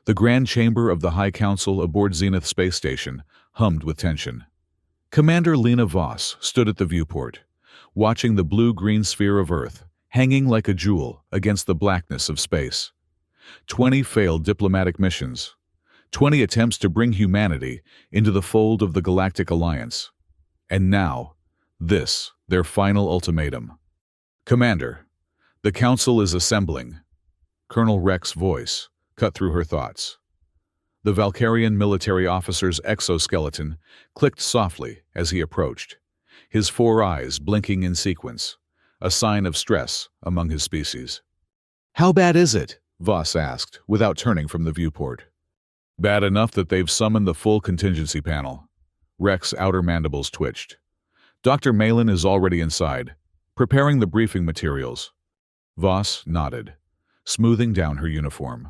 The grand chamber of the High Council aboard Zenith Space Station hummed with tension. Commander Lena Voss stood at the viewport, watching the blue-green sphere of Earth hanging like a jewel against the blackness of space. 20 failed diplomatic missions. 20 attempts to bring humanity into the fold of the Galactic Alliance. And now, this, their final ultimatum. Commander, the Council is assembling. Colonel Rex's voice cut through her thoughts. The Valkyrian military officer's exoskeleton clicked softly as he approached, his 4 eyes blinking in sequence, a sign of stress among his species. "How bad is it?" Voss asked, without turning from the viewport. "Bad enough that they've summoned the full contingency panel." Rex's outer mandibles twitched. "Dr. Malin is already inside, preparing the briefing materials." Voss nodded, smoothing down her uniform.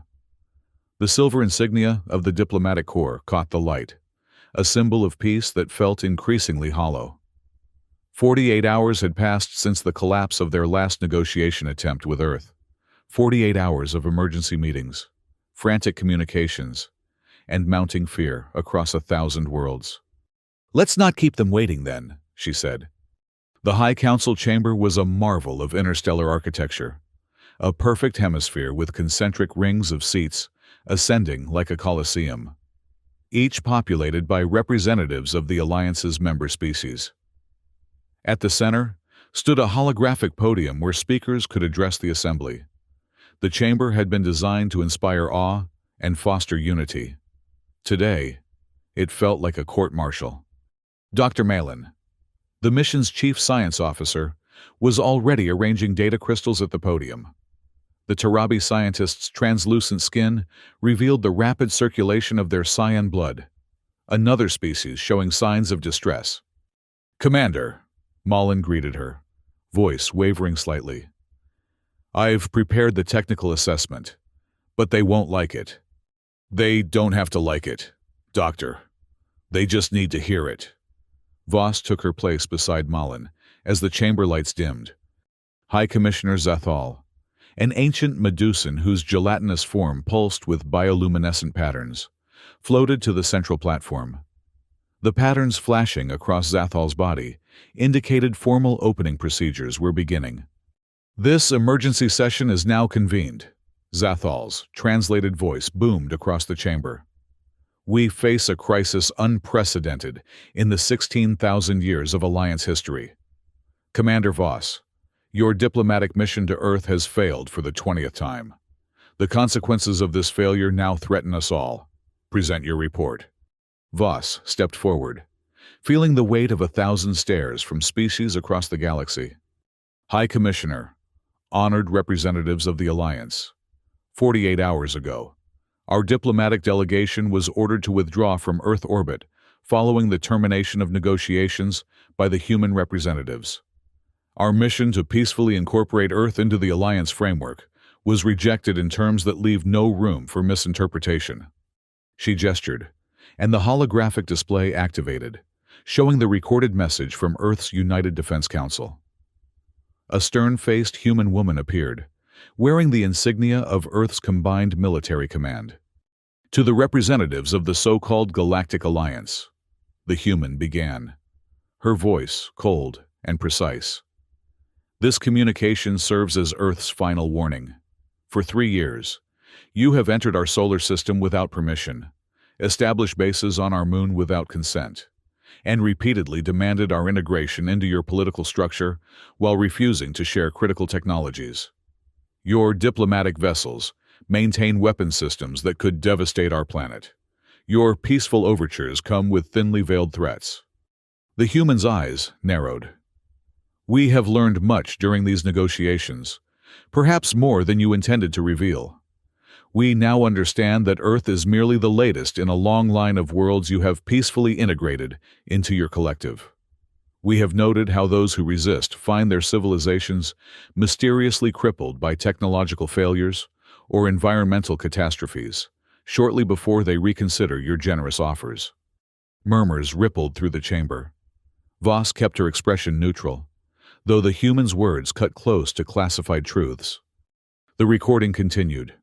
The silver insignia of the diplomatic corps caught the light, a symbol of peace that felt increasingly hollow. 48 hours had passed since the collapse of their last negotiation attempt with Earth. 48 hours of emergency meetings, frantic communications, and mounting fear across 1,000 worlds. "Let's not keep them waiting then," she said. The High Council chamber was a marvel of interstellar architecture, a perfect hemisphere with concentric rings of seats ascending like a coliseum, each populated by representatives of the Alliance's member species. At the center stood a holographic podium where speakers could address the assembly. The chamber had been designed to inspire awe and foster unity. Today, it felt like a court-martial. Dr. Malin, the mission's chief science officer, was already arranging data crystals at the podium. The Tarabi scientists' translucent skin revealed the rapid circulation of their cyan blood, another species showing signs of distress. "Commander," Malin greeted her, voice wavering slightly. "I've prepared the technical assessment, but they won't like it." "They don't have to like it, Doctor. They just need to hear it." Voss took her place beside Malin as the chamber lights dimmed. High Commissioner Zathal, an ancient Medusan whose gelatinous form pulsed with bioluminescent patterns, floated to the central platform. The patterns flashing across Zathal's body indicated formal opening procedures were beginning. "This emergency session is now convened," Zathal's translated voice boomed across the chamber. "We face a crisis unprecedented in the 16,000 years of Alliance history. Commander Voss, your diplomatic mission to Earth has failed for the 20th time. The consequences of this failure now threaten us all. Present your report." Voss stepped forward, feeling the weight of 1,000 stares from species across the galaxy. "High Commissioner, honored representatives of the Alliance, 48 hours ago, our diplomatic delegation was ordered to withdraw from Earth orbit following the termination of negotiations by the human representatives. Our mission to peacefully incorporate Earth into the Alliance framework was rejected in terms that leave no room for misinterpretation." She gestured, and the holographic display activated, showing the recorded message from Earth's United Defense Council. A stern-faced human woman appeared, wearing the insignia of Earth's combined military command. "To the representatives of the so-called Galactic Alliance," the human began, her voice cold and precise. "This communication serves as Earth's final warning. For 3 years, you have entered our solar system without permission, established bases on our moon without consent, and repeatedly demanded our integration into your political structure while refusing to share critical technologies. Your diplomatic vessels maintain weapon systems that could devastate our planet. Your peaceful overtures come with thinly veiled threats." The human's eyes narrowed. "We have learned much during these negotiations, perhaps more than you intended to reveal. We now understand that Earth is merely the latest in a long line of worlds you have peacefully integrated into your collective. We have noted how those who resist find their civilizations mysteriously crippled by technological failures or environmental catastrophes, shortly before they reconsider your generous offers." Murmurs rippled through the chamber. Voss kept her expression neutral, though the human's words cut close to classified truths. The recording continued.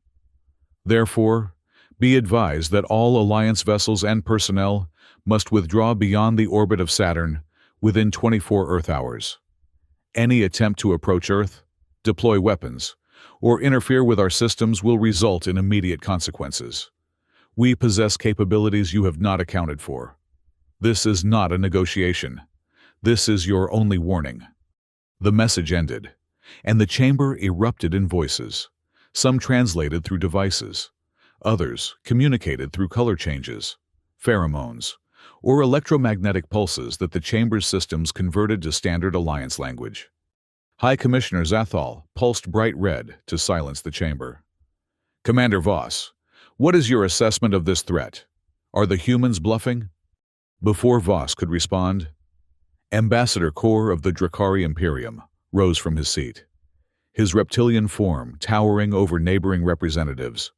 "Therefore, Be advised that all Alliance vessels and personnel must withdraw beyond the orbit of Saturn within 24 Earth hours. Any attempt to approach Earth, deploy weapons, or interfere with our systems will result in immediate consequences. We possess capabilities you have not accounted for. This is not a negotiation. This is your only warning. The message ended, and the chamber erupted in voices. Some translated through devices. Others communicated through color changes, pheromones, or electromagnetic pulses that the chamber's systems converted to standard Alliance language. High Commissioner Zathal pulsed bright red to silence the chamber. Commander Voss, what is your assessment of this threat? Are the humans bluffing? Before Voss could respond, Ambassador Kor of the Drakari Imperium rose from his seat, his reptilian form towering over neighboring representatives.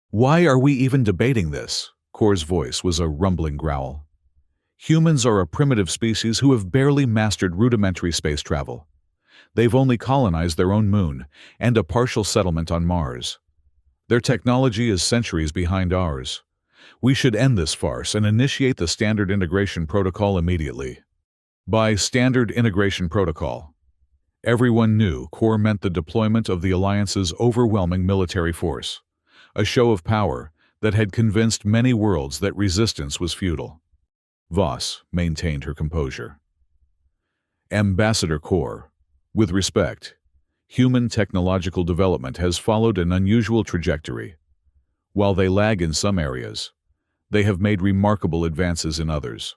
Why are we even debating this? Kor's voice was a rumbling growl. Humans are a primitive species who have barely mastered rudimentary space travel. They've only colonized their own moon and a partial settlement on Mars. Their technology is centuries behind ours. We should end this farce and initiate the Standard Integration Protocol immediately. By Standard Integration Protocol, everyone knew Kor meant the deployment of the Alliance's overwhelming military force, a show of power that had convinced many worlds that resistance was futile. Voss maintained her composure. Ambassador Kor, with respect, human technological development has followed an unusual trajectory. While they lag in some areas, they have made remarkable advances in others,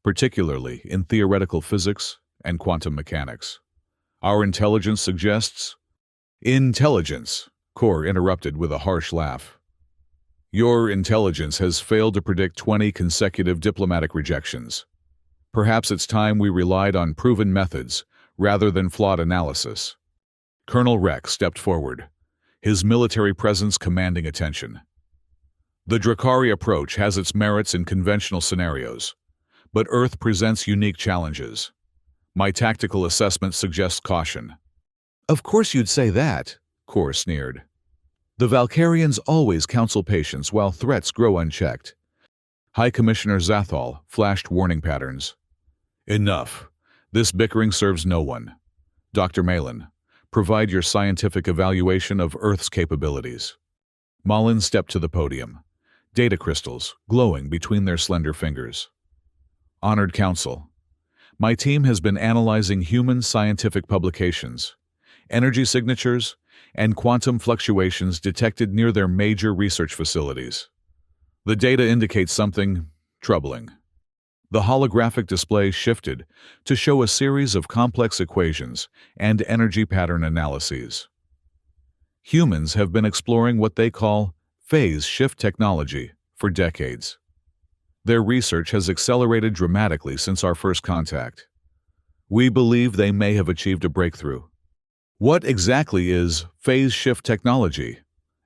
particularly in theoretical physics and quantum mechanics. Our intelligence suggests— Intelligence, Kor interrupted with a harsh laugh. Your intelligence has failed to predict 20 consecutive diplomatic rejections. Perhaps it's time we relied on proven methods rather than flawed analysis. Colonel Rex stepped forward, his military presence commanding attention. The Drakari approach has its merits in conventional scenarios, but Earth presents unique challenges. My tactical assessment suggests caution. Of course you'd say that, Kor sneered. The Valkyrians always counsel patience while threats grow unchecked. High Commissioner Zathal flashed warning patterns. Enough. This bickering serves no one. Dr. Malin, provide your scientific evaluation of Earth's capabilities. Malin stepped to the podium, data crystals glowing between their slender fingers. Honored Council, my team has been analyzing human scientific publications, energy signatures, and quantum fluctuations detected near their major research facilities. The data indicates something troubling. The holographic display shifted to show a series of complex equations and energy pattern analyses. Humans have been exploring what they call phase shift technology for decades. Their research has accelerated dramatically since our first contact. We believe they may have achieved a breakthrough. What exactly is phase shift technology?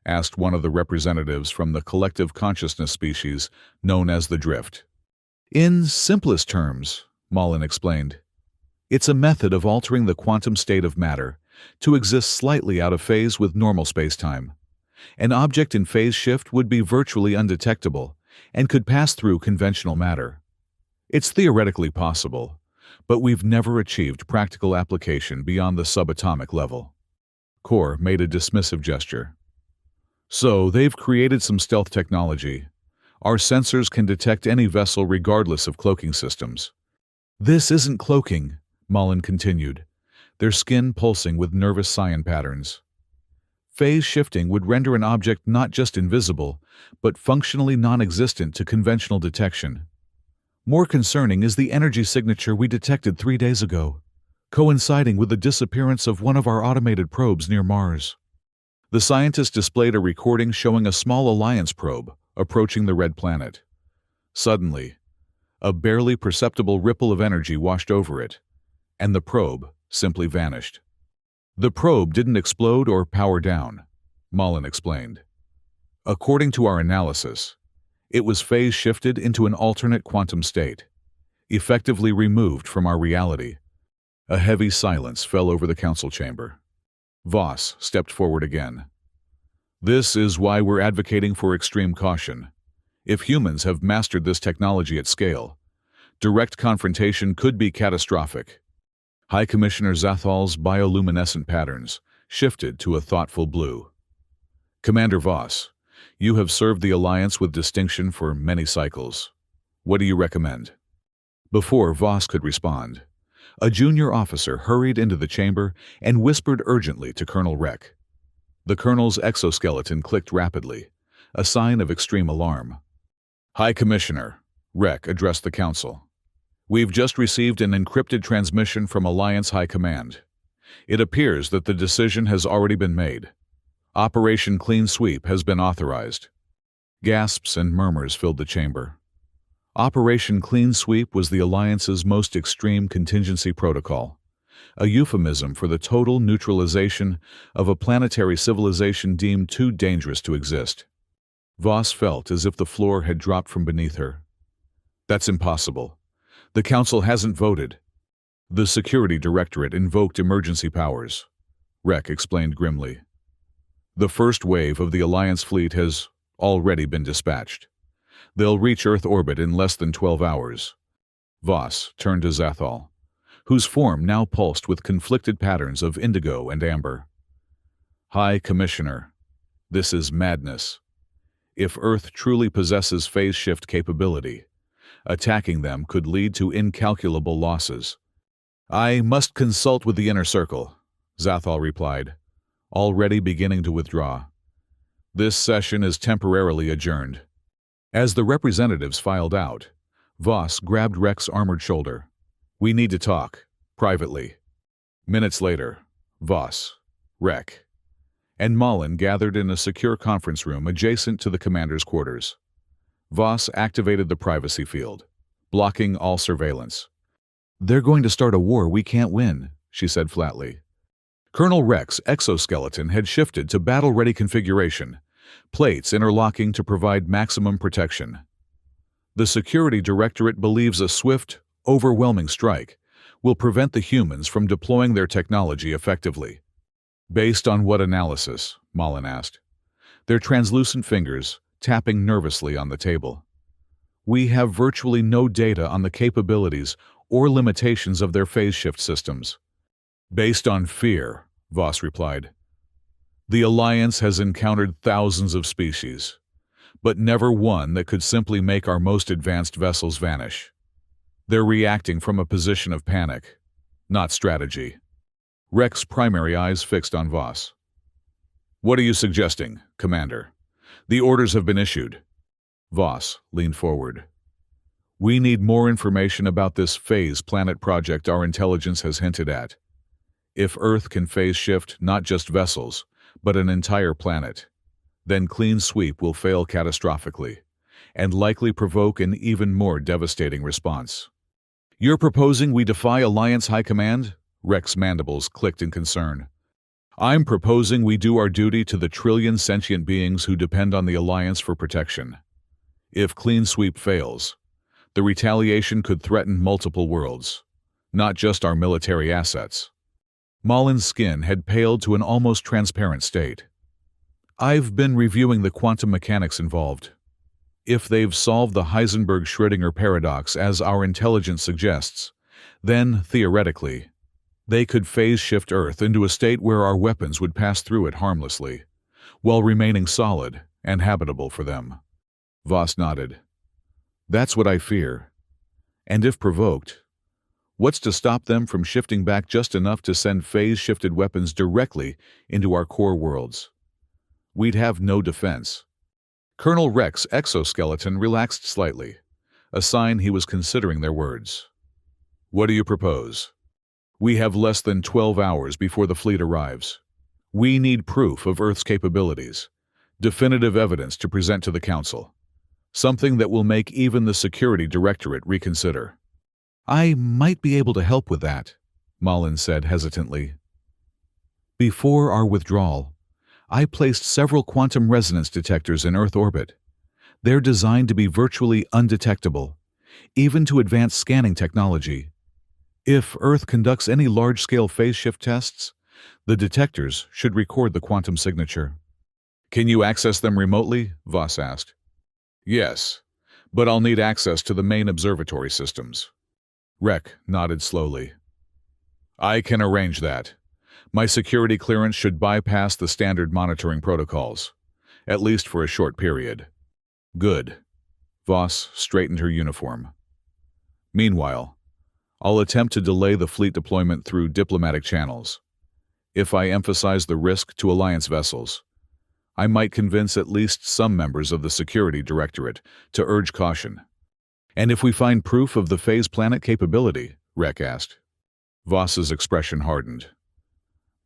Asked one of the representatives from the collective consciousness species known as the Drift. In simplest terms, Malin explained, it's a method of altering the quantum state of matter to exist slightly out of phase with normal spacetime. An object in phase shift would be virtually undetectable and could pass through conventional matter. It's theoretically possible, but we've never achieved practical application beyond the subatomic level. Kor made a dismissive gesture. So they've created some stealth technology. Our sensors can detect any vessel regardless of cloaking systems. This isn't cloaking, Malin continued, their skin pulsing with nervous cyan patterns. Phase shifting would render an object not just invisible, but functionally non-existent to conventional detection. More concerning is the energy signature we detected 3 days ago, coinciding with the disappearance of one of our automated probes near Mars. The scientists displayed a recording showing a small Alliance probe approaching the red planet. Suddenly, a barely perceptible ripple of energy washed over it, and the probe simply vanished. The probe didn't explode or power down, Malin explained. According to our analysis, it was phase shifted into an alternate quantum state, effectively removed from our reality. A heavy silence fell over the council chamber. Voss stepped forward again. This is why we're advocating for extreme caution. If humans have mastered this technology at scale, direct confrontation could be catastrophic. High Commissioner Zathal's bioluminescent patterns shifted to a thoughtful blue. Commander Voss, you have served the Alliance with distinction for many cycles. What do you recommend? Before Voss could respond, a junior officer hurried into the chamber and whispered urgently to Colonel Reck. The colonel's exoskeleton clicked rapidly, a sign of extreme alarm. High Commissioner, Reck addressed the council. We've just received an encrypted transmission from Alliance High Command. It appears that the decision has already been made. Operation Clean Sweep has been authorized. Gasps and murmurs filled the chamber. Operation Clean Sweep was the Alliance's most extreme contingency protocol, a euphemism for the total neutralization of a planetary civilization deemed too dangerous to exist. Voss felt as if the floor had dropped from beneath her. That's impossible. The Council hasn't voted. The Security Directorate invoked emergency powers, Reck explained grimly. The first wave of the Alliance fleet has already been dispatched. They'll reach Earth orbit in less than 12 hours. Voss turned to Zathal, whose form now pulsed with conflicted patterns of indigo and amber. High Commissioner, this is madness. If Earth truly possesses phase shift capability, attacking them could lead to incalculable losses. I must consult with the Inner Circle, Zathal replied, already beginning to withdraw. This session is temporarily adjourned. As the representatives filed out, Voss grabbed Reck's armored shoulder. We need to talk, privately. Minutes later, Voss, Reck, and Malin gathered in a secure conference room adjacent to the commander's quarters. Voss activated the privacy field, blocking all surveillance. They're going to start a war we can't win, she said flatly. Colonel Reck's exoskeleton had shifted to battle-ready configuration, plates interlocking to provide maximum protection. The Security Directorate believes a swift, overwhelming strike will prevent the humans from deploying their technology effectively. Based on what analysis? Malin asked, their translucent fingers tapping nervously on the table. We have virtually no data on the capabilities or limitations of their phase shift systems. Based on fear, Voss replied. The Alliance has encountered thousands of species, but never one that could simply make our most advanced vessels vanish. They're reacting from a position of panic, not strategy. Reck's primary eyes fixed on Voss. What are you suggesting, Commander? The orders have been issued. Voss leaned forward. We need more information about this phase planet project our intelligence has hinted at. If Earth can phase shift not just vessels, but an entire planet, then Clean Sweep will fail catastrophically, and likely provoke an even more devastating response. You're proposing we defy Alliance High Command? Reck's mandibles clicked in concern. I'm proposing we do our duty to the trillion sentient beings who depend on the Alliance for protection. If Clean Sweep fails, the retaliation could threaten multiple worlds, not just our military assets. Malin's skin had paled to an almost transparent state. I've been reviewing the quantum mechanics involved. If they've solved the Heisenberg-Schrödinger paradox as our intelligence suggests, then, theoretically, they could phase shift Earth into a state where our weapons would pass through it harmlessly, while remaining solid and habitable for them. Voss nodded. That's what I fear. And if provoked, what's to stop them from shifting back just enough to send phase-shifted weapons directly into our core worlds? We'd have no defense. Colonel Reck's exoskeleton relaxed slightly, a sign he was considering their words. What do you propose? We have less than 12 hours before the fleet arrives. We need proof of Earth's capabilities, definitive evidence to present to the Council, something that will make even the Security Directorate reconsider. I might be able to help with that, Malin said hesitantly. Before our withdrawal, I placed several quantum resonance detectors in Earth orbit. They're designed to be virtually undetectable, even to advanced scanning technology. If Earth conducts any large-scale phase shift tests, the detectors should record the quantum signature. Can you access them remotely? Voss asked. Yes, but I'll need access to the main observatory systems. Rek nodded slowly. I can arrange that. My security clearance should bypass the standard monitoring protocols, at least for a short period. Good. Voss straightened her uniform. Meanwhile, I'll attempt to delay the fleet deployment through diplomatic channels. If I emphasize the risk to Alliance vessels, I might convince at least some members of the Security Directorate to urge caution. And if we find proof of the phase planet capability, Rek asked. Voss's expression hardened.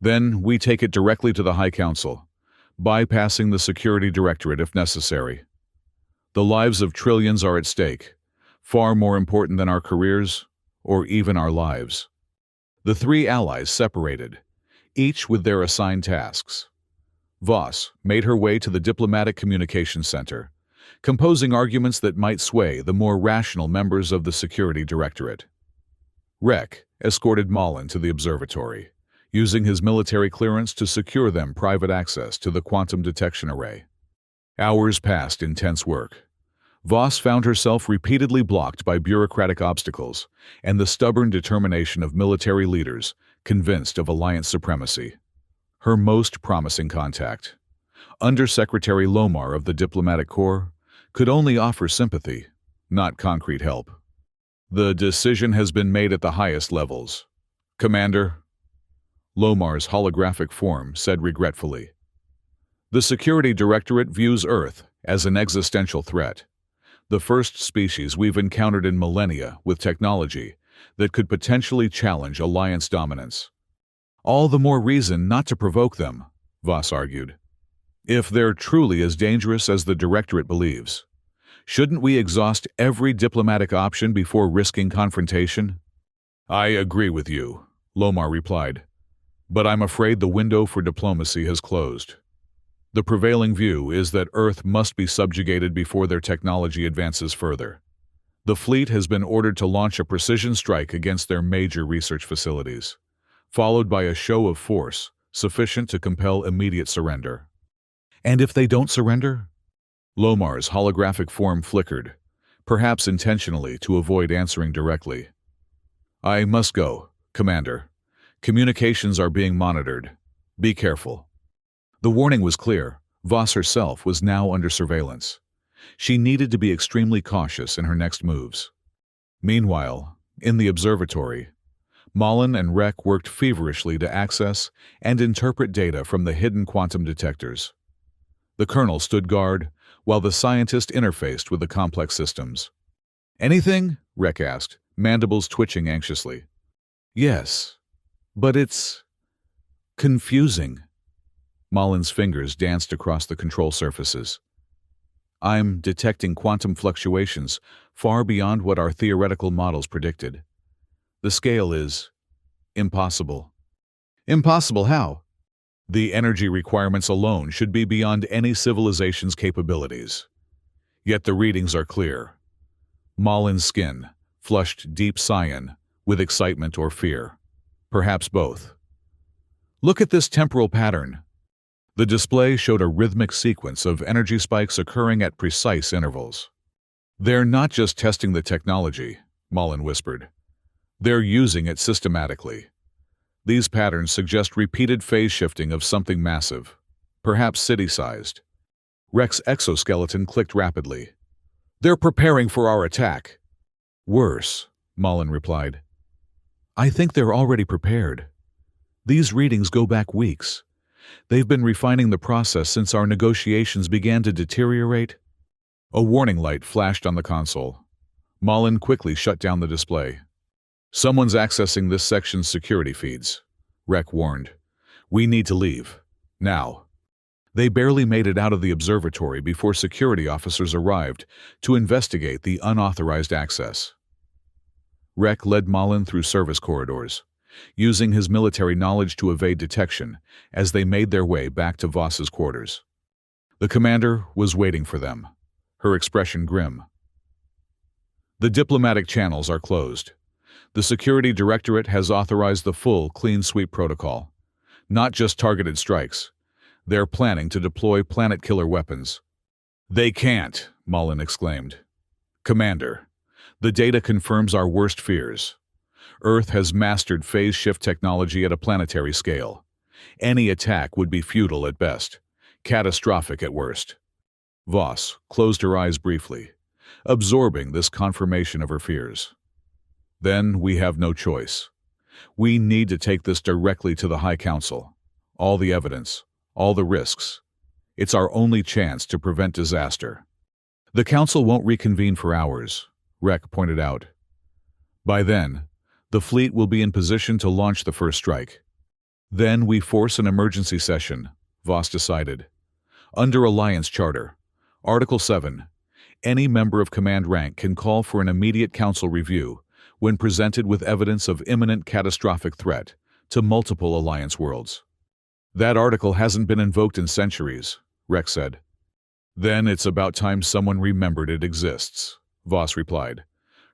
Then we take it directly to the High Council, bypassing the Security Directorate if necessary. The lives of trillions are at stake, far more important than our careers or even our lives. The three allies separated, each with their assigned tasks. Voss made her way to the Diplomatic Communications Center, composing arguments that might sway the more rational members of the Security Directorate. Rek escorted Malin to the observatory, using his military clearance to secure them private access to the quantum detection array. Hours passed in tense work. Voss found herself repeatedly blocked by bureaucratic obstacles and the stubborn determination of military leaders convinced of Alliance supremacy. Her most promising contact, Undersecretary Lomar of the Diplomatic Corps, could only offer sympathy, not concrete help. The decision has been made at the highest levels. Commander, Lomar's holographic form said regretfully. The Security Directorate views Earth as an existential threat, the first species we've encountered in millennia with technology that could potentially challenge Alliance dominance. All the more reason not to provoke them, Voss argued. If they're truly as dangerous as the Directorate believes, shouldn't we exhaust every diplomatic option before risking confrontation? I agree with you, Lomar replied, but I'm afraid the window for diplomacy has closed. The prevailing view is that Earth must be subjugated before their technology advances further. The fleet has been ordered to launch a precision strike against their major research facilities, followed by a show of force sufficient to compel immediate surrender. And if they don't surrender? Lomar's holographic form flickered, perhaps intentionally to avoid answering directly. I must go, Commander. Communications are being monitored. Be careful. The warning was clear. Voss herself was now under surveillance. She needed to be extremely cautious in her next moves. Meanwhile, in the observatory, Malin and Rek worked feverishly to access and interpret data from the hidden quantum detectors. The colonel stood guard, while the scientist interfaced with the complex systems. Anything? Rek asked, mandibles twitching anxiously. Yes, but it's confusing. Malin's fingers danced across the control surfaces. I'm detecting quantum fluctuations far beyond what our theoretical models predicted. The scale is impossible. Impossible how? The energy requirements alone should be beyond any civilization's capabilities. Yet the readings are clear. Malin's skin flushed deep cyan with excitement or fear, perhaps both. Look at this temporal pattern. The display showed a rhythmic sequence of energy spikes occurring at precise intervals. They're not just testing the technology, Malin whispered. They're using it systematically. These patterns suggest repeated phase shifting of something massive, perhaps city-sized. Rek's exoskeleton clicked rapidly. They're preparing for our attack. Worse, Malin replied. I think they're already prepared. These readings go back weeks. They've been refining the process since our negotiations began to deteriorate. A warning light flashed on the console. Malin quickly shut down the display. Someone's accessing this section's security feeds, Rek warned. We need to leave. Now. They barely made it out of the observatory before security officers arrived to investigate the unauthorized access. Rek led Malin through service corridors, using his military knowledge to evade detection as they made their way back to Voss's quarters. The commander was waiting for them, her expression grim. The diplomatic channels are closed. The Security Directorate has authorized the full clean sweep protocol. Not just targeted strikes. They're planning to deploy planet-killer weapons. They can't, Mullen exclaimed. Commander, the data confirms our worst fears. Earth has mastered phase shift technology at a planetary scale. Any attack would be futile at best, catastrophic at worst. Voss closed her eyes briefly, absorbing this confirmation of her fears. Then we have no choice. We need to take this directly to the High Council. All the evidence, all the risks. It's our only chance to prevent disaster. The Council won't reconvene for hours, Rek pointed out. By then, the fleet will be in position to launch the first strike. Then we force an emergency session, Voss decided. Under Alliance Charter, Article 7, any member of command rank can call for an immediate Council review when presented with evidence of imminent catastrophic threat to multiple Alliance worlds. That article hasn't been invoked in centuries, Rek said. Then it's about time someone remembered it exists, Voss replied,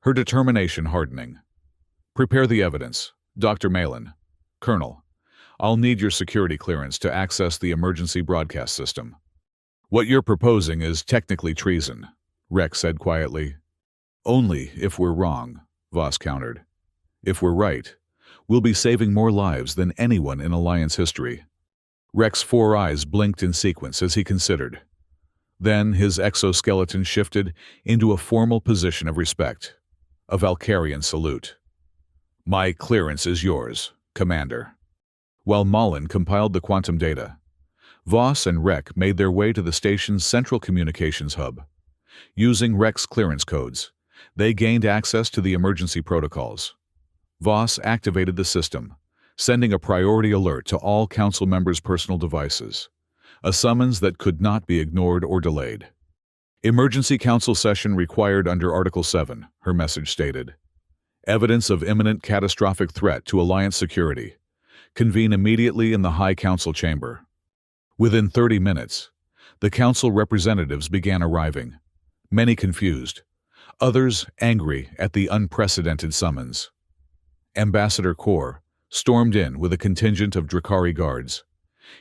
her determination hardening. Prepare the evidence, Dr. Malin. Colonel, I'll need your security clearance to access the emergency broadcast system. What you're proposing is technically treason, Rek said quietly. Only if we're wrong, Voss countered. If we're right, we'll be saving more lives than anyone in Alliance history. Rek's 4 eyes blinked in sequence as he considered. Then his exoskeleton shifted into a formal position of respect, a Valkyrian salute. My clearance is yours, Commander. While Mullen compiled the quantum data, Voss and Rek made their way to the station's central communications hub. Using Rek's clearance codes, they gained access to the emergency protocols. Voss activated the system, sending a priority alert to all Council members' personal devices, a summons that could not be ignored or delayed. Emergency Council session required under Article 7, her message stated. Evidence of imminent catastrophic threat to Alliance security. Convene immediately in the High Council chamber. Within 30 minutes, the Council representatives began arriving, many confused, others angry at the unprecedented summons. Ambassador Kor stormed in with a contingent of Drakari guards,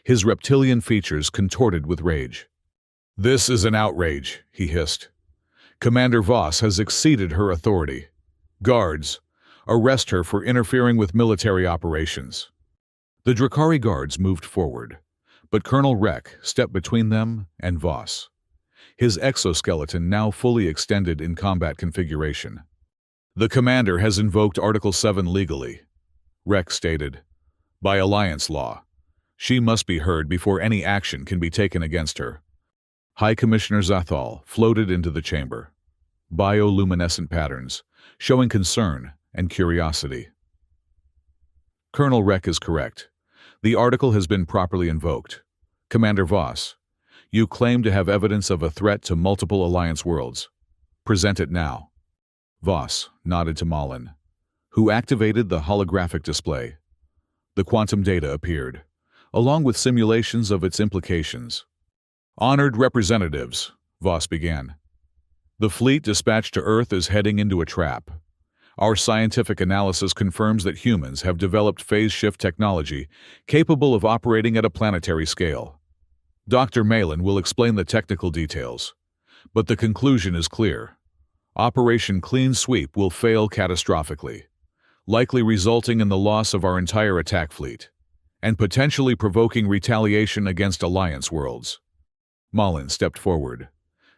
his reptilian features contorted with rage. This is an outrage, he hissed. Commander Voss has exceeded her authority. Guards, arrest her for interfering with military operations. The Drakari guards moved forward, but Colonel Rek stepped between them and Voss, his exoskeleton now fully extended in combat configuration. The commander has invoked Article 7 legally, Rek stated. By Alliance law, she must be heard before any action can be taken against her. High Commissioner Zathal floated into the chamber, bioluminescent patterns, showing concern and curiosity. Colonel Rek is correct. The article has been properly invoked. Commander Voss, you claim to have evidence of a threat to multiple Alliance worlds. Present it now. Voss nodded to Mullen, who activated the holographic display. The quantum data appeared, along with simulations of its implications. Honored representatives, Voss began. The fleet dispatched to Earth is heading into a trap. Our scientific analysis confirms that humans have developed phase shift technology capable of operating at a planetary scale. Dr. Malin will explain the technical details, but the conclusion is clear. Operation Clean Sweep will fail catastrophically, likely resulting in the loss of our entire attack fleet, and potentially provoking retaliation against Alliance worlds. Mullen stepped forward,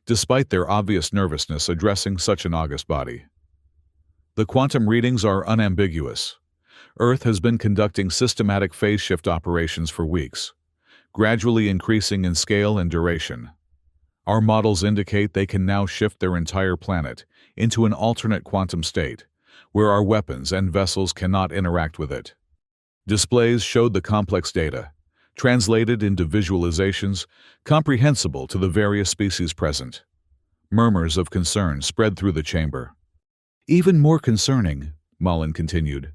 despite their obvious nervousness addressing such an august body. The quantum readings are unambiguous. Earth has been conducting systematic phase shift operations for weeks, gradually increasing in scale and duration. Our models indicate they can now shift their entire planet into an alternate quantum state, where our weapons and vessels cannot interact with it. Displays showed the complex data, translated into visualizations comprehensible to the various species present. Murmurs of concern spread through the chamber. Even more concerning, Mullen continued,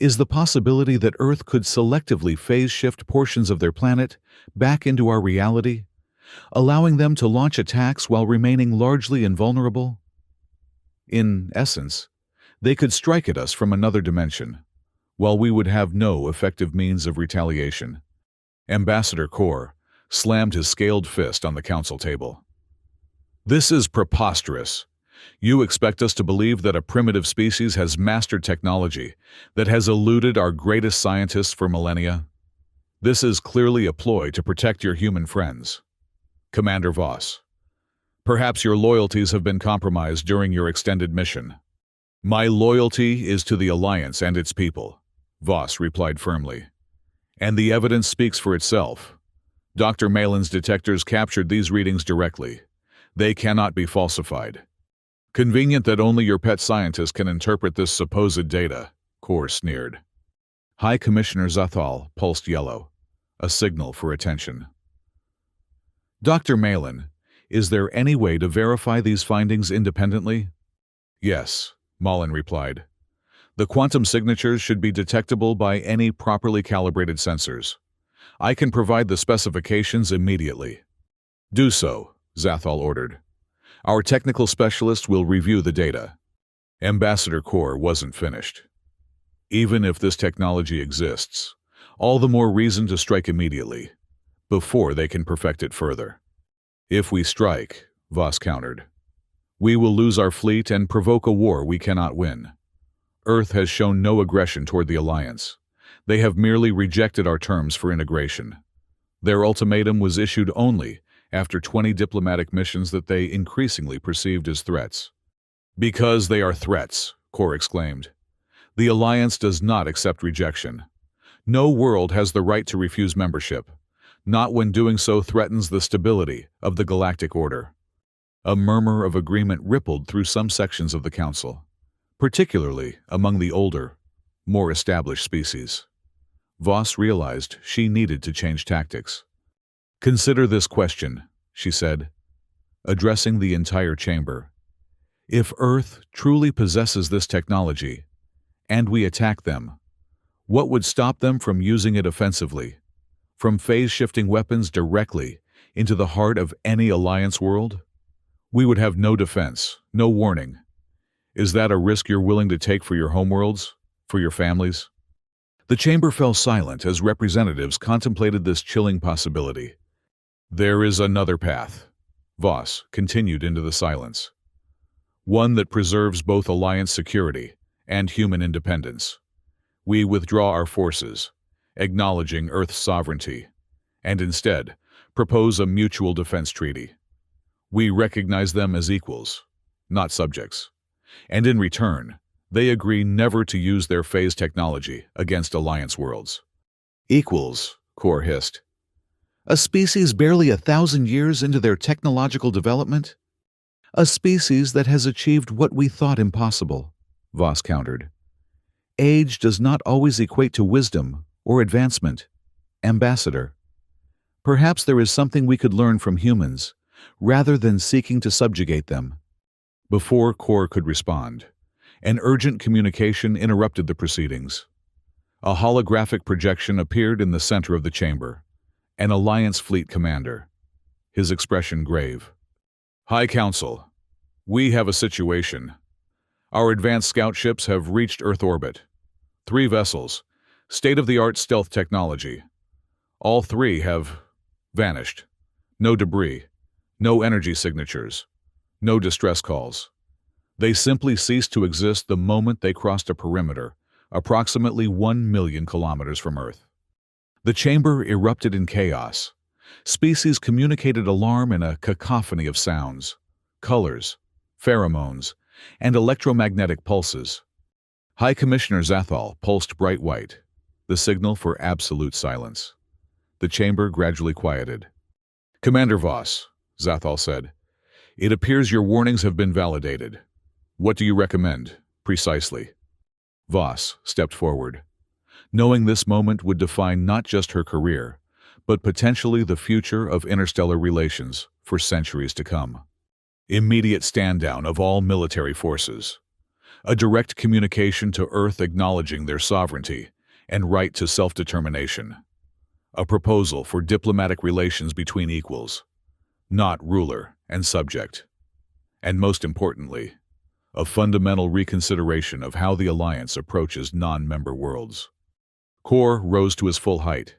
is the possibility that Earth could selectively phase shift portions of their planet back into our reality, allowing them to launch attacks while remaining largely invulnerable. In essence, they could strike at us from another dimension, while we would have no effective means of retaliation. Ambassador Kor slammed his scaled fist on the council table. This is preposterous. You expect us to believe that a primitive species has mastered technology that has eluded our greatest scientists for millennia? This is clearly a ploy to protect your human friends. Commander Voss, perhaps your loyalties have been compromised during your extended mission. My loyalty is to the Alliance and its people, Voss replied firmly. And the evidence speaks for itself. Dr. Malin's detectors captured these readings directly. They cannot be falsified. Convenient that only your pet scientist can interpret this supposed data, Kor sneered. High Commissioner Zathal pulsed yellow, a signal for attention. Dr. Malin, is there any way to verify these findings independently? Yes, Malin replied. The quantum signatures should be detectable by any properly calibrated sensors. I can provide the specifications immediately. Do so, Zathal ordered. Our technical specialist will review the data. Ambassador Kor wasn't finished. Even if this technology exists, all the more reason to strike immediately, before they can perfect it further. If we strike, Voss countered, we will lose our fleet and provoke a war we cannot win. Earth has shown no aggression toward the Alliance. They have merely rejected our terms for integration. Their ultimatum was issued only after 20 diplomatic missions that they increasingly perceived as threats. Because they are threats, Kor exclaimed. The Alliance does not accept rejection. No world has the right to refuse membership, not when doing so threatens the stability of the galactic order. A murmur of agreement rippled through some sections of the Council, particularly among the older, more established species. Voss realized she needed to change tactics. Consider this question, she said, addressing the entire chamber. If Earth truly possesses this technology, and we attack them, what would stop them from using it offensively, from phase-shifting weapons directly into the heart of any Alliance world? We would have no defense, no warning. Is that a risk you're willing to take for your homeworlds, for your families? The chamber fell silent as representatives contemplated this chilling possibility. There is another path, Voss continued into the silence. One that preserves both Alliance security and human independence. We withdraw our forces, acknowledging Earth's sovereignty, and instead propose a mutual defense treaty. We recognize them as equals, not subjects, and in return, they agree never to use their phase technology against Alliance worlds. Equals, Kor hissed. A species barely 1,000 years into their technological development? A species that has achieved what we thought impossible, Voss countered. Age does not always equate to wisdom or advancement, Ambassador. Perhaps there is something we could learn from humans, rather than seeking to subjugate them. Before Kor could respond, an urgent communication interrupted the proceedings. A holographic projection appeared in the center of the chamber, an Alliance fleet commander, his expression grave. High Council, we have a situation. Our advanced scout ships have reached Earth orbit. 3 vessels, state-of-the-art stealth technology. All 3 have vanished. No debris, no energy signatures, no distress calls. They simply ceased to exist the moment they crossed a perimeter, approximately 1 million kilometers from Earth. The chamber erupted in chaos. Species communicated alarm in a cacophony of sounds, colors, pheromones, and electromagnetic pulses. High Commissioner Zathal pulsed bright white, the signal for absolute silence. The chamber gradually quieted. Commander Voss, Zathal said, it appears your warnings have been validated. What do you recommend, precisely? Voss stepped forward, knowing this moment would define not just her career, but potentially the future of interstellar relations for centuries to come. Immediate stand-down of all military forces. A direct communication to Earth acknowledging their sovereignty and right to self-determination. A proposal for diplomatic relations between equals, not ruler and subject. And most importantly, a fundamental reconsideration of how the Alliance approaches non-member worlds. Kor rose to his full height,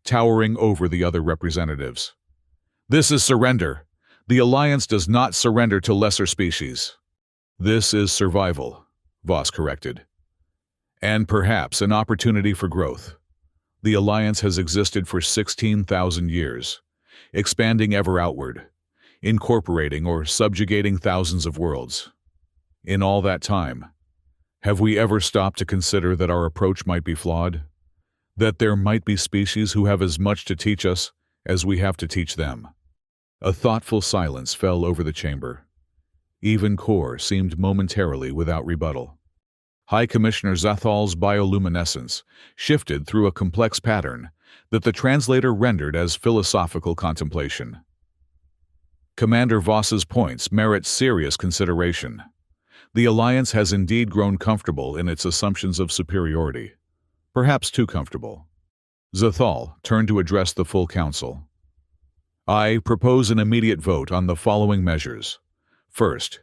towering over the other representatives. This is surrender. The Alliance does not surrender to lesser species. This is survival, Voss corrected. And perhaps an opportunity for growth. The Alliance has existed for 16,000 years, expanding ever outward, incorporating or subjugating thousands of worlds. In all that time, have we ever stopped to consider that our approach might be flawed? That there might be species who have as much to teach us as we have to teach them? A thoughtful silence fell over the chamber. Even Kor seemed momentarily without rebuttal. High Commissioner Zathal's bioluminescence shifted through a complex pattern that the translator rendered as philosophical contemplation. Commander Voss's points merit serious consideration. The Alliance has indeed grown comfortable in its assumptions of superiority. Perhaps too comfortable. Zathal turned to address the full council. I propose an immediate vote on the following measures. First,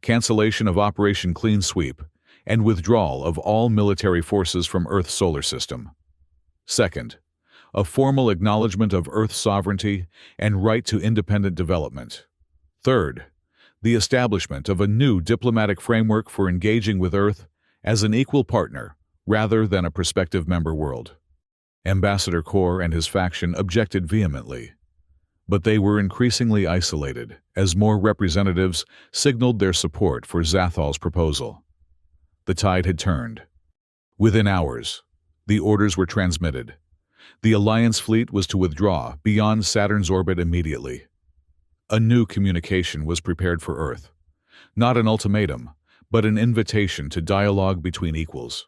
cancellation of Operation Clean Sweep and withdrawal of all military forces from Earth's solar system. Second, a formal acknowledgement of Earth's sovereignty and right to independent development. Third, the establishment of a new diplomatic framework for engaging with Earth as an equal partner rather than a prospective member world. Ambassador Kor and his faction objected vehemently, but they were increasingly isolated as more representatives signaled their support for Zathal's proposal. The tide had turned. Within hours, the orders were transmitted. The Alliance fleet was to withdraw beyond Saturn's orbit immediately. A new communication was prepared for Earth. Not an ultimatum, but an invitation to dialogue between equals.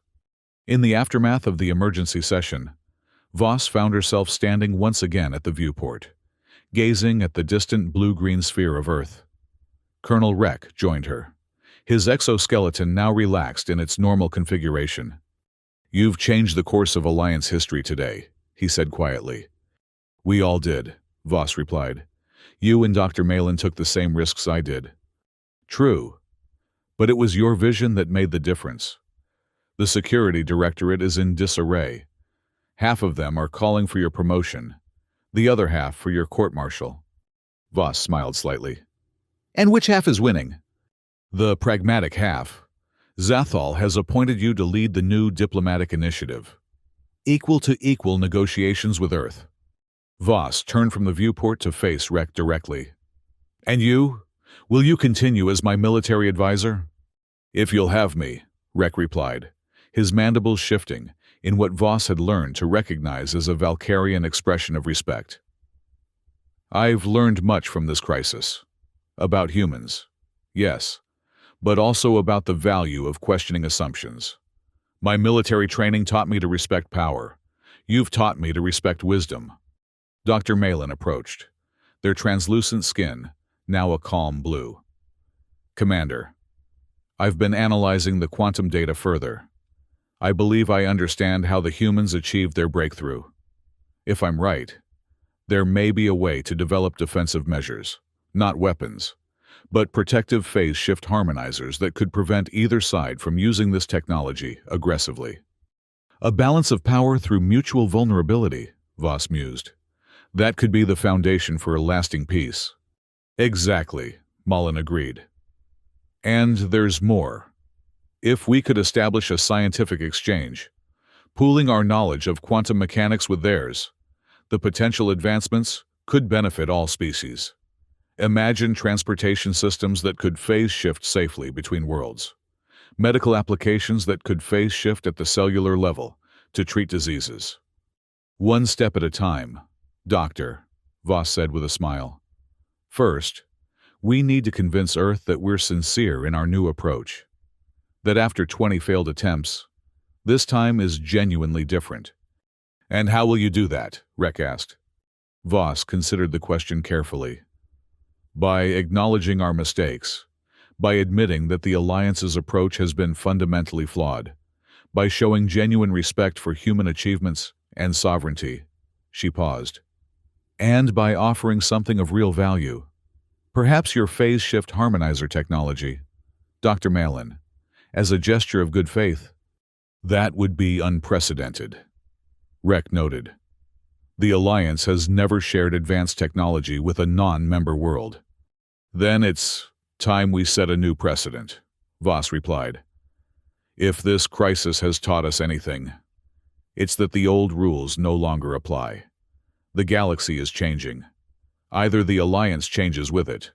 In the aftermath of the emergency session, Voss found herself standing once again at the viewport, gazing at the distant blue-green sphere of Earth. Colonel Reck joined her, his exoskeleton now relaxed in its normal configuration. You've changed the course of Alliance history today, he said quietly. We all did, Voss replied. You and Dr. Malin took the same risks I did. True, but it was your vision that made the difference. The Security Directorate is in disarray. Half of them are calling for your promotion, the other half for your court-martial. Voss smiled slightly. And which half is winning? The pragmatic half. Zathal has appointed you to lead the new diplomatic initiative. Equal-to-equal negotiations with Earth. Voss turned from the viewport to face Reck directly. And you? Will you continue as my military advisor? If you'll have me, Reck replied, his mandibles shifting in what Voss had learned to recognize as a Valkyrian expression of respect. I've learned much from this crisis. About humans, yes, but also about the value of questioning assumptions. My military training taught me to respect power. You've taught me to respect wisdom. Dr. Malin approached, their translucent skin now a calm blue. Commander, I've been analyzing the quantum data further. I believe I understand how the humans achieved their breakthrough. If I'm right, there may be a way to develop defensive measures, not weapons, but protective phase shift harmonizers that could prevent either side from using this technology aggressively. A balance of power through mutual vulnerability, Voss mused. That could be the foundation for a lasting peace. Exactly, Malin agreed. And there's more. If we could establish a scientific exchange, pooling our knowledge of quantum mechanics with theirs, the potential advancements could benefit all species. Imagine transportation systems that could phase shift safely between worlds. Medical applications that could phase shift at the cellular level to treat diseases. One step at a time, Doctor, Voss said with a smile. First, we need to convince Earth that we're sincere in our new approach. That after 20 failed attempts, this time is genuinely different. And how will you do that? Reck asked. Voss considered the question carefully. By acknowledging our mistakes, by admitting that the Alliance's approach has been fundamentally flawed, by showing genuine respect for human achievements and sovereignty. She paused. And by offering something of real value. Perhaps your phase shift harmonizer technology, Dr. Malin, as a gesture of good faith. That would be unprecedented, Reck noted. The Alliance has never shared advanced technology with a non-member world. Then it's time we set a new precedent, Voss replied. If this crisis has taught us anything, it's that the old rules no longer apply. The galaxy is changing. Either the Alliance changes with it,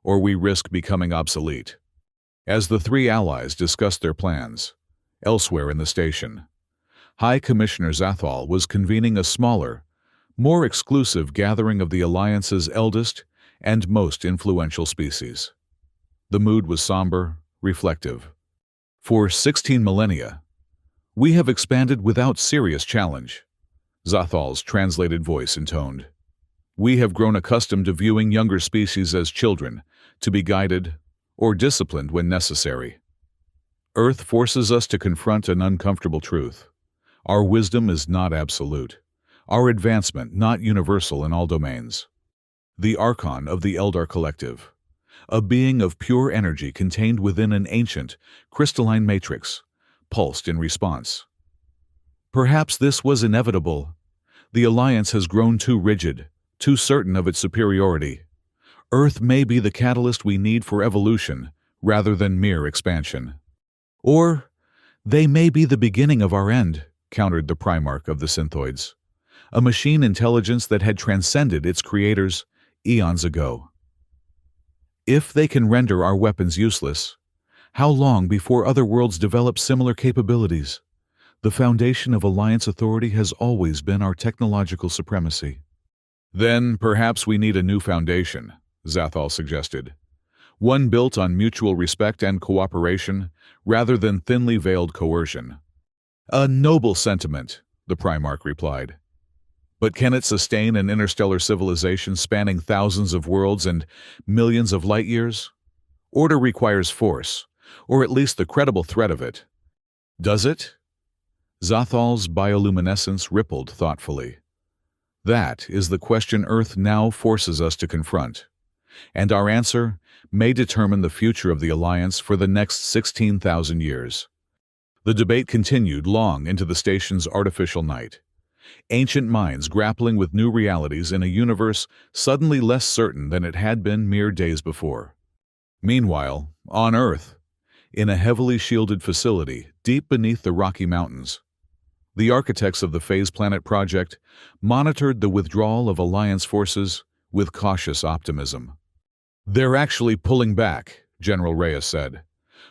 or we risk becoming obsolete. As the three allies discussed their plans, elsewhere in the station, High Commissioner Zathal was convening a smaller, more exclusive gathering of the Alliance's eldest and most influential species. The mood was somber, reflective. For 16 millennia, we have expanded without serious challenge, Zathal's translated voice intoned. We have grown accustomed to viewing younger species as children, to be guided or disciplined when necessary. Earth forces us to confront an uncomfortable truth. Our wisdom is not absolute. Our advancement not universal in all domains. The Archon of the Eldar Collective, a being of pure energy contained within an ancient, crystalline matrix, pulsed in response. Perhaps this was inevitable. The Alliance has grown too rigid, too certain of its superiority. Earth may be the catalyst we need for evolution, rather than mere expansion. Or they may be the beginning of our end, countered the Primarch of the Synthoids, a machine intelligence that had transcended its creators eons ago. If they can render our weapons useless, how long before other worlds develop similar capabilities? The foundation of Alliance authority has always been our technological supremacy. Then perhaps we need a new foundation, Zathal suggested. One built on mutual respect and cooperation, rather than thinly veiled coercion. A noble sentiment, the Primarch replied. But can it sustain an interstellar civilization spanning thousands of worlds and millions of light years? Order requires force, or at least the credible threat of it. Does it? Zathal's bioluminescence rippled thoughtfully. That is the question Earth now forces us to confront, and our answer may determine the future of the Alliance for the next 16,000 years. The debate continued long into the station's artificial night. Ancient minds grappling with new realities in a universe suddenly less certain than it had been mere days before. Meanwhile, on Earth, in a heavily shielded facility deep beneath the Rocky Mountains, the architects of the Phase Planet project monitored the withdrawal of Alliance forces with cautious optimism. They're actually pulling back, General Reyes said,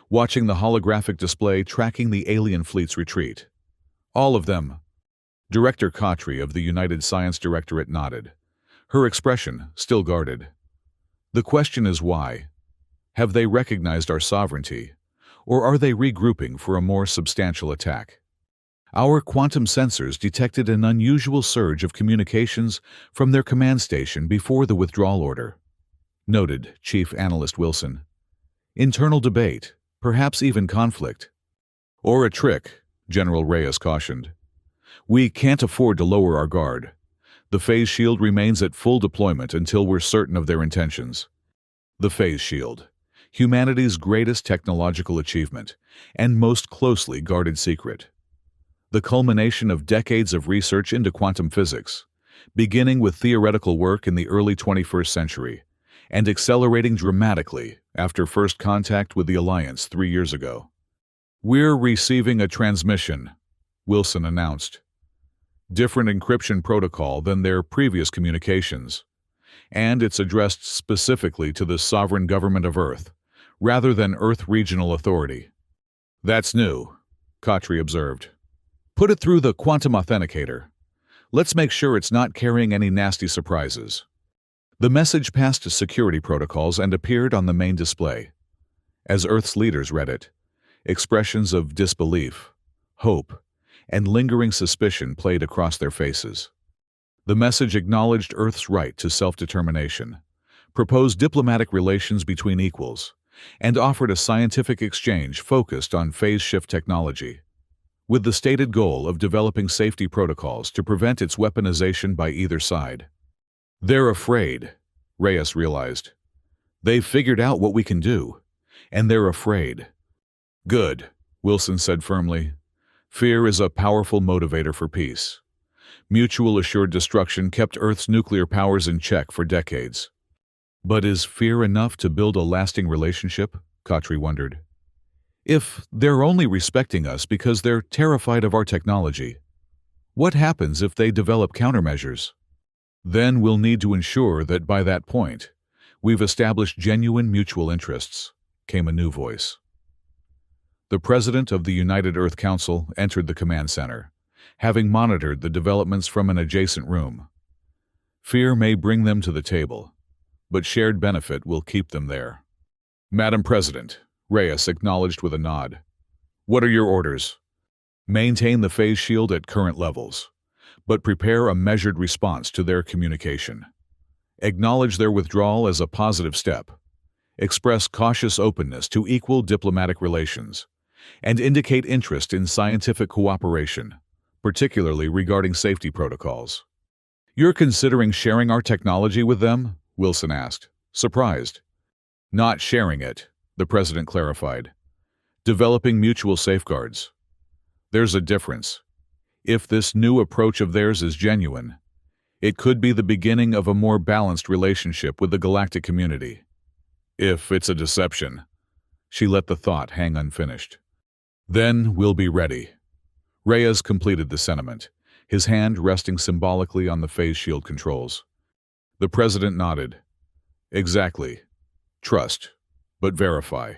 watching the holographic display tracking the alien fleet's retreat. All of them. Director Khatri of the United Science Directorate nodded, her expression still guarded. The question is why? Have they recognized our sovereignty, or are they regrouping for a more substantial attack? Our quantum sensors detected an unusual surge of communications from their command station before the withdrawal order, noted Chief Analyst Wilson. Internal debate, perhaps even conflict. Or a trick, General Reyes cautioned. We can't afford to lower our guard. The phase shield remains at full deployment until we're certain of their intentions. The phase shield, humanity's greatest technological achievement and most closely guarded secret. The culmination of decades of research into quantum physics, beginning with theoretical work in the early 21st century and accelerating dramatically after first contact with the Alliance 3 years ago. We're receiving a transmission, Wilson announced. Different encryption protocol than their previous communications, and it's addressed specifically to the sovereign government of Earth, rather than Earth Regional Authority. That's new, Khatri observed. Put it through the quantum authenticator. Let's make sure it's not carrying any nasty surprises. The message passed security protocols and appeared on the main display. As Earth's leaders read it, expressions of disbelief, hope, and lingering suspicion played across their faces. The message acknowledged Earth's right to self-determination, proposed diplomatic relations between equals, and offered a scientific exchange focused on phase shift technology, with the stated goal of developing safety protocols to prevent its weaponization by either side. They're afraid, Reyes realized. They've figured out what we can do, and they're afraid. Good, Wilson said firmly. Fear is a powerful motivator for peace. Mutual assured destruction kept Earth's nuclear powers in check for decades. But is fear enough to build a lasting relationship? Khatri wondered. If they're only respecting us because they're terrified of our technology, what happens if they develop countermeasures? Then we'll need to ensure that by that point, we've established genuine mutual interests, came a new voice. The president of the United Earth Council entered the command center, having monitored the developments from an adjacent room. Fear may bring them to the table, but shared benefit will keep them there. Madam President, Reyes acknowledged with a nod. What are your orders? Maintain the phase shield at current levels, but prepare a measured response to their communication. Acknowledge their withdrawal as a positive step. Express cautious openness to equal diplomatic relations, and indicate interest in scientific cooperation, particularly regarding safety protocols. You're considering sharing our technology with them? Wilson asked, surprised. Not sharing it, the president clarified. Developing mutual safeguards. There's a difference. If this new approach of theirs is genuine, it could be the beginning of a more balanced relationship with the galactic community. If it's a deception, she let the thought hang unfinished. Then we'll be ready. Reyes completed the sentiment, his hand resting symbolically on the phase shield controls. The president nodded. Exactly. Trust, but verify.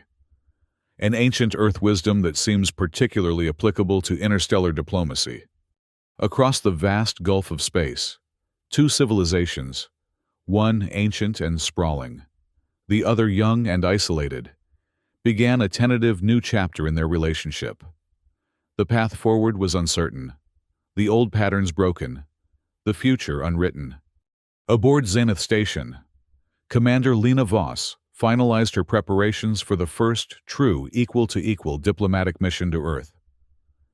An ancient Earth wisdom that seems particularly applicable to interstellar diplomacy. Across the vast gulf of space, two civilizations, one ancient and sprawling, the other young and isolated, began a tentative new chapter in their relationship. The path forward was uncertain, the old patterns broken, the future unwritten. Aboard Zenith Station, Commander Lena Voss finalized her preparations for the first true equal-to-equal diplomatic mission to Earth.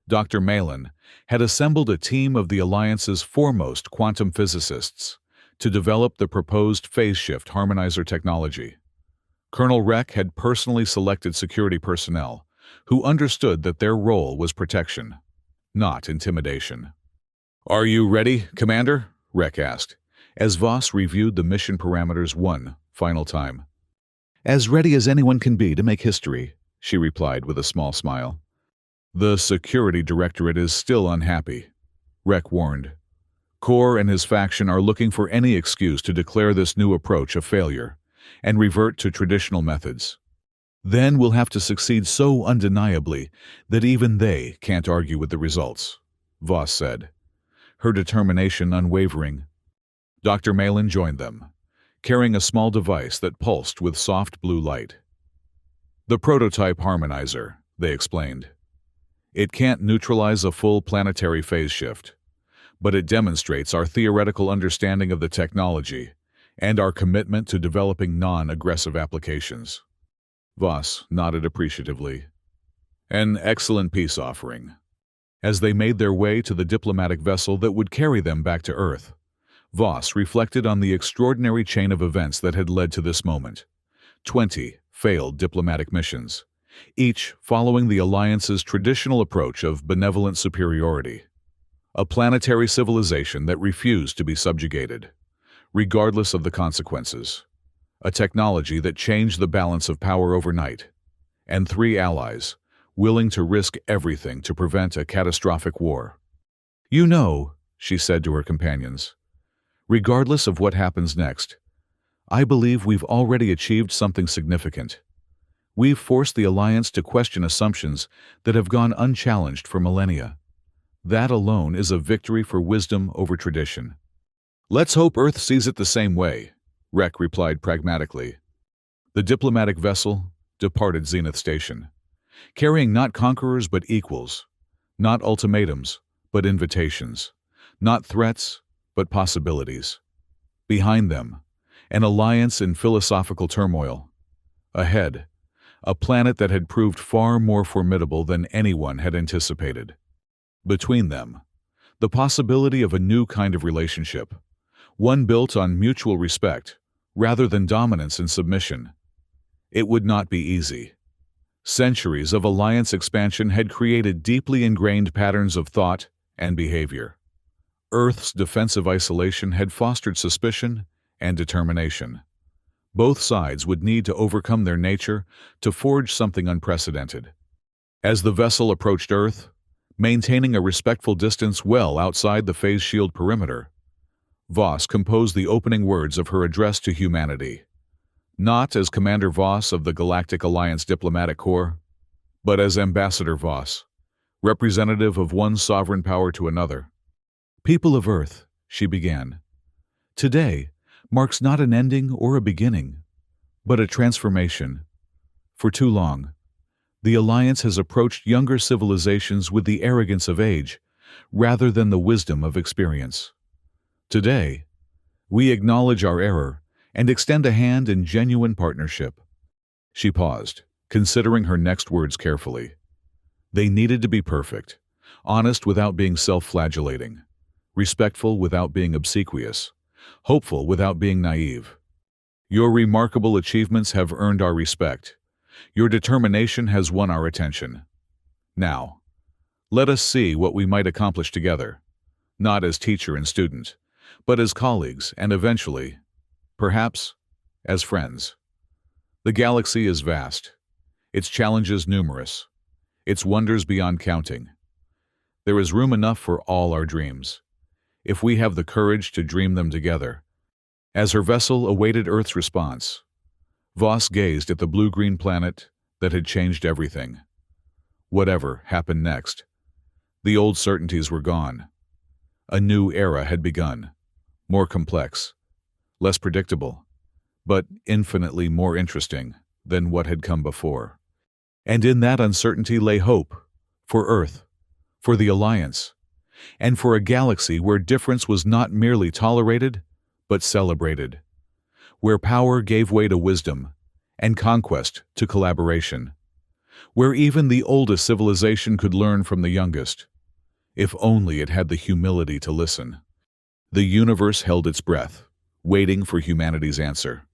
Dr. Malin had assembled a team of the Alliance's foremost quantum physicists to develop the proposed phase shift harmonizer technology. Colonel Reck had personally selected security personnel who understood that their role was protection, not intimidation. Are you ready, Commander? Reck asked, as Voss reviewed the mission parameters one final time. As ready as anyone can be to make history, she replied with a small smile. The Security Directorate is still unhappy, Reck warned. Kor and his faction are looking for any excuse to declare this new approach a failure and revert to traditional methods. Then we'll have to succeed so undeniably that even they can't argue with the results, Voss said, her determination unwavering. Dr. Malin joined them, carrying a small device that pulsed with soft blue light. The prototype harmonizer, they explained. It can't neutralize a full planetary phase shift, but it demonstrates our theoretical understanding of the technology and our commitment to developing non-aggressive applications. Voss nodded appreciatively. An excellent peace offering. As they made their way to the diplomatic vessel that would carry them back to Earth, Voss reflected on the extraordinary chain of events that had led to this moment. 20 failed diplomatic missions, each following the Alliance's traditional approach of benevolent superiority. A planetary civilization that refused to be subjugated, regardless of the consequences. A technology that changed the balance of power overnight. And 3 allies, willing to risk everything to prevent a catastrophic war. You know, she said to her companions, regardless of what happens next, I believe we've already achieved something significant. We've forced the Alliance to question assumptions that have gone unchallenged for millennia. That alone is a victory for wisdom over tradition. Let's hope Earth sees it the same way, Reck replied pragmatically. The diplomatic vessel departed Zenith Station, carrying not conquerors but equals, not ultimatums but invitations, not threats but possibilities. Behind them, an alliance in philosophical turmoil. Ahead, a planet that had proved far more formidable than anyone had anticipated. Between them, the possibility of a new kind of relationship, one built on mutual respect rather than dominance and submission. It would not be easy. Centuries of alliance expansion had created deeply ingrained patterns of thought and behavior. Earth's defensive isolation had fostered suspicion and determination. Both sides would need to overcome their nature to forge something unprecedented. As the vessel approached Earth, maintaining a respectful distance well outside the phase shield perimeter, Voss composed the opening words of her address to humanity, not as Commander Voss of the Galactic Alliance Diplomatic Corps, but as Ambassador Voss, representative of one sovereign power to another. "People of Earth," she began, "today marks not an ending or a beginning, but a transformation. For too long, the Alliance has approached younger civilizations with the arrogance of age rather than the wisdom of experience. Today, we acknowledge our error and extend a hand in genuine partnership." She paused, considering her next words carefully. They needed to be perfect, honest without being self-flagellating, respectful without being obsequious, hopeful without being naive. "Your remarkable achievements have earned our respect. Your determination has won our attention. Now, let us see what we might accomplish together, not as teacher and student, but as colleagues and eventually, perhaps, as friends. The galaxy is vast, its challenges numerous, its wonders beyond counting. There is room enough for all our dreams, if we have the courage to dream them together." As her vessel awaited Earth's response, Voss gazed at the blue-green planet that had changed everything. Whatever happened next, the old certainties were gone. A new era had begun, more complex, less predictable, but infinitely more interesting than what had come before. And in that uncertainty lay hope for Earth, for the Alliance, and for a galaxy where difference was not merely tolerated, but celebrated, where power gave way to wisdom and conquest to collaboration, where even the oldest civilization could learn from the youngest, if only it had the humility to listen. The universe held its breath, waiting for humanity's answer.